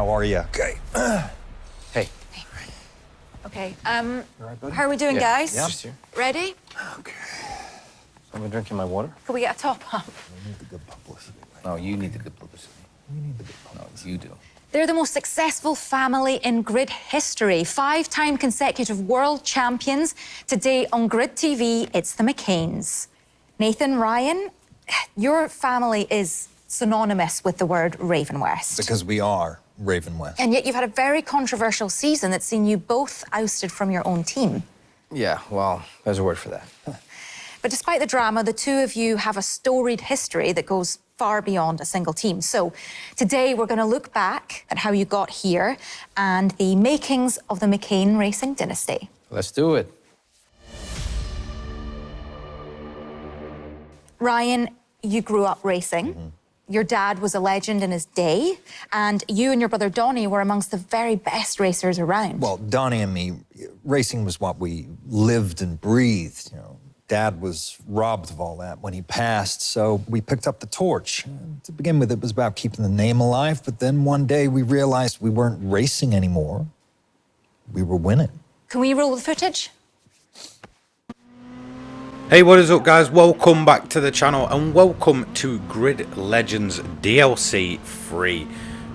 How are you? Okay. Hey. Okay, You all right, buddy? how are we doing, guys? Yeah. Just here. Ready? Okay. Someone drinking my water? Can we get a top up? We need the good publicity. No, you need the good publicity. We need the good publicity. No, you do. They're the most successful family in grid history. 5-time consecutive world champions. Today on Grid TV, it's the McCains. Nathan, Ryan, your family is synonymous with the word Ravenwest. Because we are Ravenwest. And yet you've had a very controversial season that's seen you both ousted from your own team. Yeah, well, there's a word for that. But despite the drama, the two of you have a storied history that goes far beyond a single team. So today we're going to look back at how you got here and the makings of the McCain racing dynasty. Let's do it. Ryan, you grew up racing. Your dad was a legend in his day, and you and your brother Donnie were amongst the very best racers around. Well, Donnie and me, racing was what we lived and breathed, you know. Dad was robbed of all that when he passed, so we picked up the torch. To begin with, it was about keeping the name alive, but then one day we realized we weren't racing anymore. We were winning. Can we roll the footage? Hey, what is up, guys? Welcome back to the channel and welcome to Grid Legends DLC 3.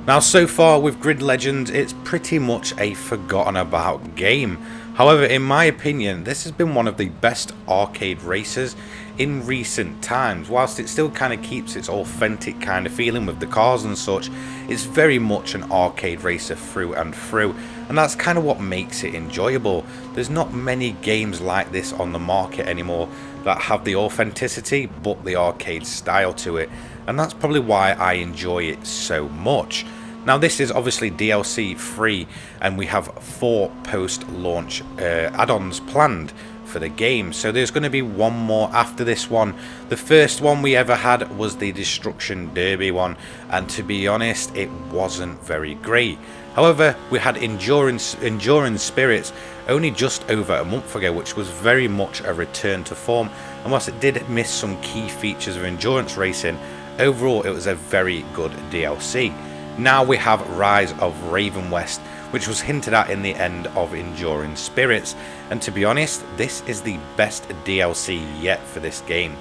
Now, so far with Grid Legends, it's pretty much a forgotten about game. However, in my opinion, this has been one of the best arcade races in recent times. Whilst it still kind of keeps its authentic kind of feeling with the cars and such, it's very much an arcade racer through and through. And that's kind of what makes it enjoyable. There's not many games like this on the market anymore that have the authenticity but the arcade style to it. And that's probably why I enjoy it so much. Now, this is obviously DLC 3, and we have 4 post-launch add-ons planned for the game. So there's going to be one more after this one. The first one we ever had was the Destruction Derby one, and to be honest, it wasn't very great. However, we had Enduring Spirits only just over a month ago, which was very much a return to form. And whilst it did miss some key features of endurance racing, overall it was a very good DLC. Now we have Rise of Ravenwest, which was hinted at in the end of Enduring Spirits, and to be honest, this is the best DLC yet for this game.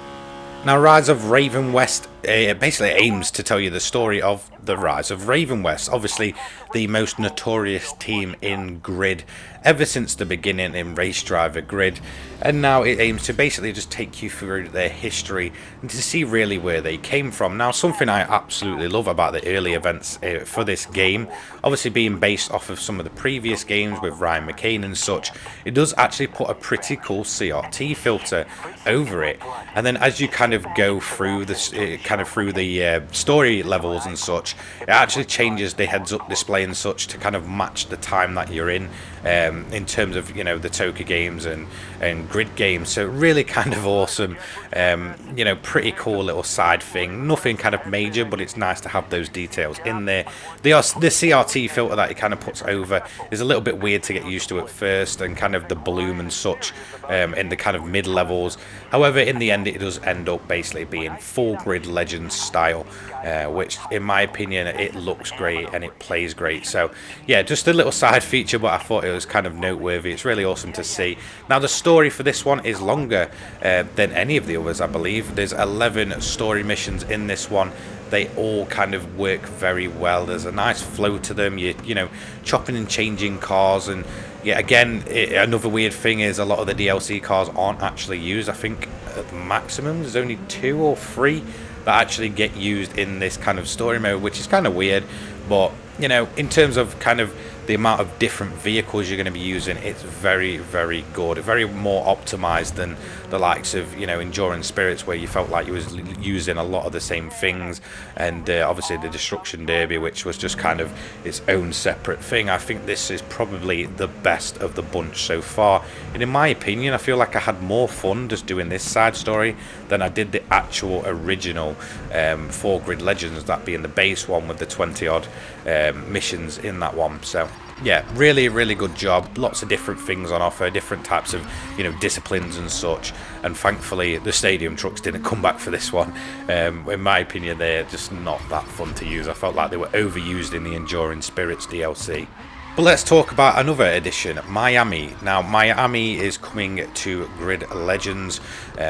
Now, Rise of Ravenwest basically aims to tell you the story of the Rise of Ravenwest, obviously the most notorious team in Grid ever since the beginning in Race Driver Grid, and now it aims to basically just take you through their history and to see really where they came from. Now, something I absolutely love about the early events for this game, obviously being based off of some of the previous games with Ryan McCain and such, it does actually put a pretty cool CRT filter over it, and then as you kind of go through this through the story levels and such, it actually changes the heads-up display and such to kind of match the time that you're in terms of, you know, the Toka games and Grid games. So really kind of awesome, you know, pretty cool little side thing. Nothing kind of major, but it's nice to have those details in there. The CRT filter that it kind of puts over is a little bit weird to get used to at first, and kind of the bloom and such in the kind of mid levels. However, in the end, it does end up basically being full Grid Legends style, which in my opinion, it looks great and it plays great. So yeah, just a little side feature, but I thought it was kind of noteworthy. It's really awesome to see. Now, the story for this one is longer than any of the others, I believe. There's 11 story missions in this one. They all kind of work very well. There's a nice flow to them. You know, chopping and changing cars, and yeah, again, another weird thing is a lot of the DLC cars aren't actually used. I think at the maximum there's only 2 or 3 that actually get used in this kind of story mode, which is kind of weird. But you know, in terms of kind of the amount of different vehicles you're going to be using, it's very, very good, very more optimized than the likes of, you know, Enduring Spirits, where you felt like you was using a lot of the same things, and obviously the Destruction Derby, which was just kind of its own separate thing. I think this is probably the best of the bunch so far, and in my opinion, I feel like I had more fun just doing this side story than I did the actual original 4 Grid Legends, that being the base one with the 20 odd missions in that one. So yeah, really, really good job. Lots of different things on offer, different types of, disciplines and such. And thankfully, the stadium trucks didn't come back for this one. In my opinion, they're just not that fun to use. I felt like they were overused in the Enduring Spirits DLC. But let's talk about another edition, Miami. Now, Miami is coming to Grid Legends.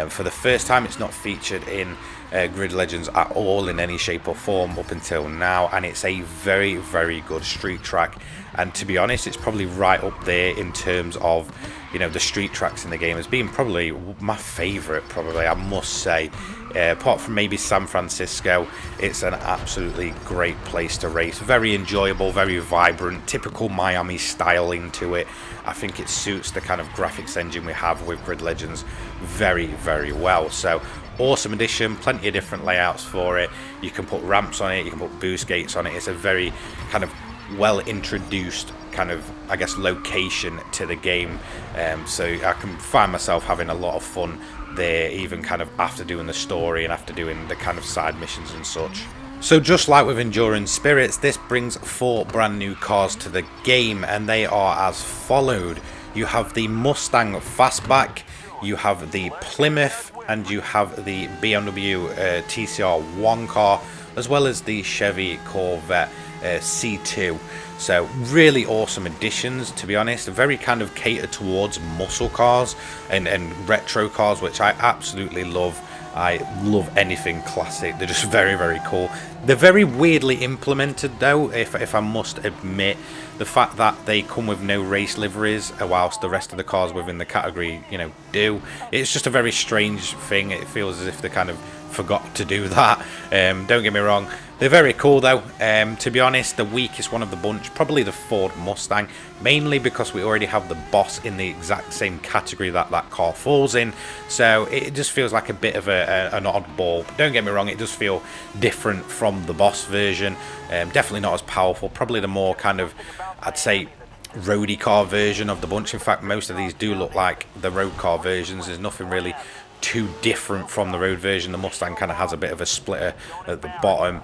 For the first time, it's not featured in Grid Legends at all in any shape or form up until now, and it's a very, very good street track. And to be honest, it's probably right up there in terms of, the street tracks in the game as being probably my favourite, probably, I must say. Apart from maybe San Francisco, it's an absolutely great place to race. Very enjoyable, very vibrant, typical Miami styling to it. I think it suits the kind of graphics engine we have with Grid Legends very, very well. So, awesome addition, plenty of different layouts for it. You can put ramps on it, you can put boost gates on it. It's a very kind of well introduced kind of, I guess, location to the game. So I can find myself having a lot of fun there, even kind of after doing the story and after doing the kind of side missions and such. So just like with Enduring Spirits, this brings 4 brand new cars to the game, and they are as followed. You have the Mustang Fastback, you have the Plymouth, and you have the BMW TCR1 car, as well as the Chevy Corvette C2. So really awesome additions, to be honest. Very kind of catered towards muscle cars and retro cars, which I absolutely love. I love anything classic. They're just very, very cool. They're very weirdly implemented, though, if I must admit. The fact that they come with no race liveries, whilst the rest of the cars within the category, do. It's just a very strange thing. It feels as if they kind of forgot to do that. Don't get me wrong. They're very cool, though. To be honest, the weakest one of the bunch, probably the Ford Mustang, mainly because we already have the boss in the exact same category that that car falls in. So it just feels like a bit of an oddball. But don't get me wrong, it does feel different from the boss version. Definitely not as powerful. Probably the more kind of, I'd say, roadie car version of the bunch. In fact, most of these do look like the road car versions. There's nothing really too different from the road version. The Mustang kind of has a bit of a splitter at the bottom,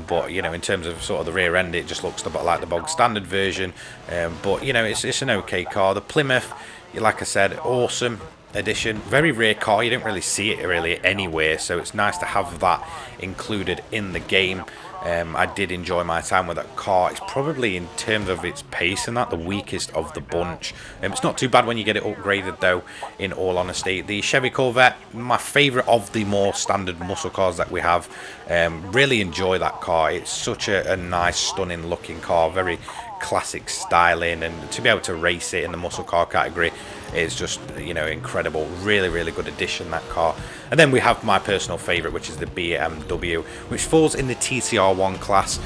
but in terms of sort of the rear end, it just looks like the bog standard version. But it's an okay car. The Plymouth, like I said, awesome edition. Very rare car. You don't really see it really anywhere, so it's nice to have that included in the game. I did enjoy my time with that car. It's probably, in terms of its pace and that, the weakest of the bunch. It's not too bad when you get it upgraded, though, in all honesty. The Chevy Corvette, my favourite of the more standard muscle cars that we have. Really enjoy that car. It's such a nice, stunning looking car. Very classic styling, and to be able to race it in the muscle car category is just incredible. Really, really good addition, that car. And then we have my personal favorite, which is the BMW, which falls in the TCR1 class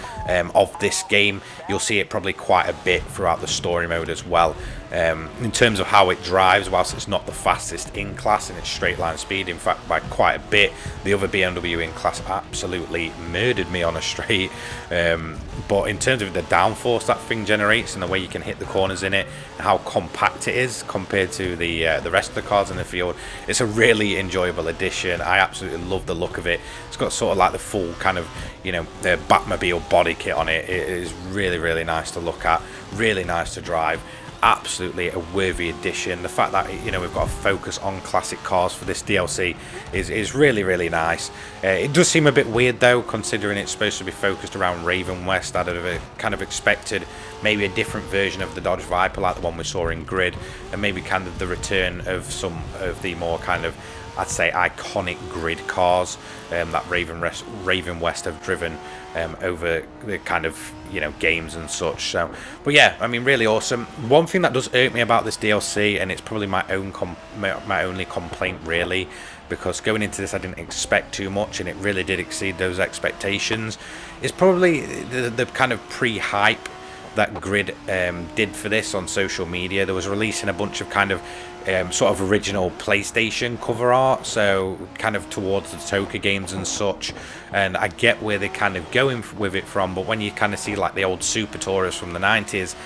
of this game. You'll see it probably quite a bit throughout the story mode as well. In terms of how it drives, whilst it's not the fastest in class in its straight line speed, in fact by quite a bit, the other BMW in class absolutely murdered me on a straight. But in terms of the downforce that thing generates and the way you can hit the corners in it, and how compact it is compared to the rest of the cars in the field, it's a really enjoyable addition. I absolutely love the look of it. It's got sort of like the full kind of the Batmobile body kit on it. It is really, really nice to look at, really nice to drive. Absolutely a worthy addition. The fact that we've got a focus on classic cars for this DLC is really, really nice. It does seem a bit weird, though, considering it's supposed to be focused around Ravenwest. I'd have kind of expected maybe a different version of the Dodge Viper, like the one we saw in Grid, and maybe kind of the return of some of the more kind of, I'd say, iconic Grid cars that Ravenwest have driven over the kind of games and such. So, but yeah, I mean, really awesome. One thing that does irk me about this DLC, and it's probably my only complaint really, because going into this I didn't expect too much, and it really did exceed those expectations, is probably the kind of pre-hype that Grid did for this on social media. There was releasing a bunch of kind of sort of original PlayStation cover art, so kind of towards the Toka games and such, and I get where they're kind of going with it from, but when you kind of see like the old Super Touros from the 90s,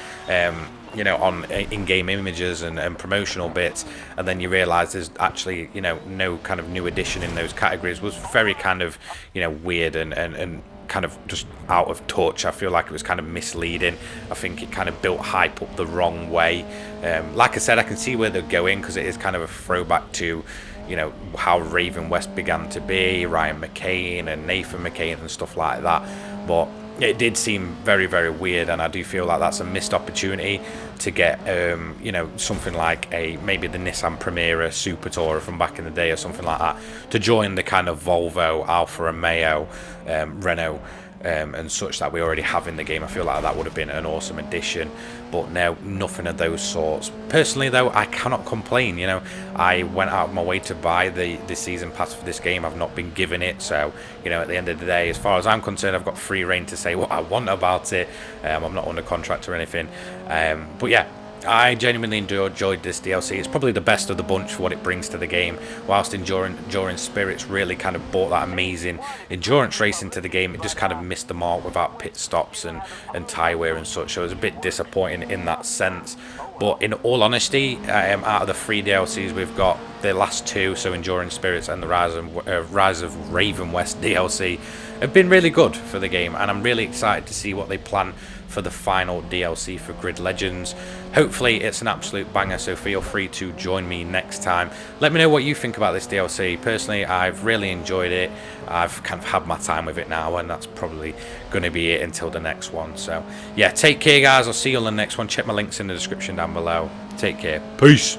you know, on in-game images and promotional bits, and then you realize there's actually, you know, no kind of new addition in those categories, was very kind of, you know, weird and kind of just out of touch. I feel like it was kind of misleading. I think it kind of built hype up the wrong way. Like I said, I can see where they're going, because it is kind of a throwback to, you know, how Ravenwest began to be, Ryan McCain and Nathan McCain and stuff like that. But it did seem very, very weird, and I do feel like that's a missed opportunity to get, you know, something like maybe the Nissan Primera Super Tourer from back in the day or something like that, to join the kind of Volvo, Alfa Romeo, Renault, and such that we already have in the game. I feel like that would have been an awesome addition, but no, nothing of those sorts. Personally though, I cannot complain. You know, I went out of my way to buy the season pass for this game. I've not been given it, so, you know, at the end of the day, as far as I'm concerned, I've got free reign to say what I want about it. I'm not under contract or anything, but yeah, I genuinely enjoyed this DLC. It's probably the best of the bunch for what it brings to the game. Whilst Enduring Spirits really kind of brought that amazing endurance racing to the game, it just kind of missed the mark without pit stops and tyre wear and such. So it was a bit disappointing in that sense. But in all honesty, out of the 3 DLCs we've got, the last 2, so Enduring Spirits and the Rise of Ravenwest DLC, have been really good for the game, and I'm really excited to see what they plan for the final DLC for Grid Legends. Hopefully it's an absolute banger, so feel free to join me next time. Let me know what you think about this DLC. Personally, I've really enjoyed it. I've kind of had my time with it now, and that's probably going to be it until the next one. So yeah, take care guys, I'll see you on the next one. Check my links in the description down below. Take care, peace.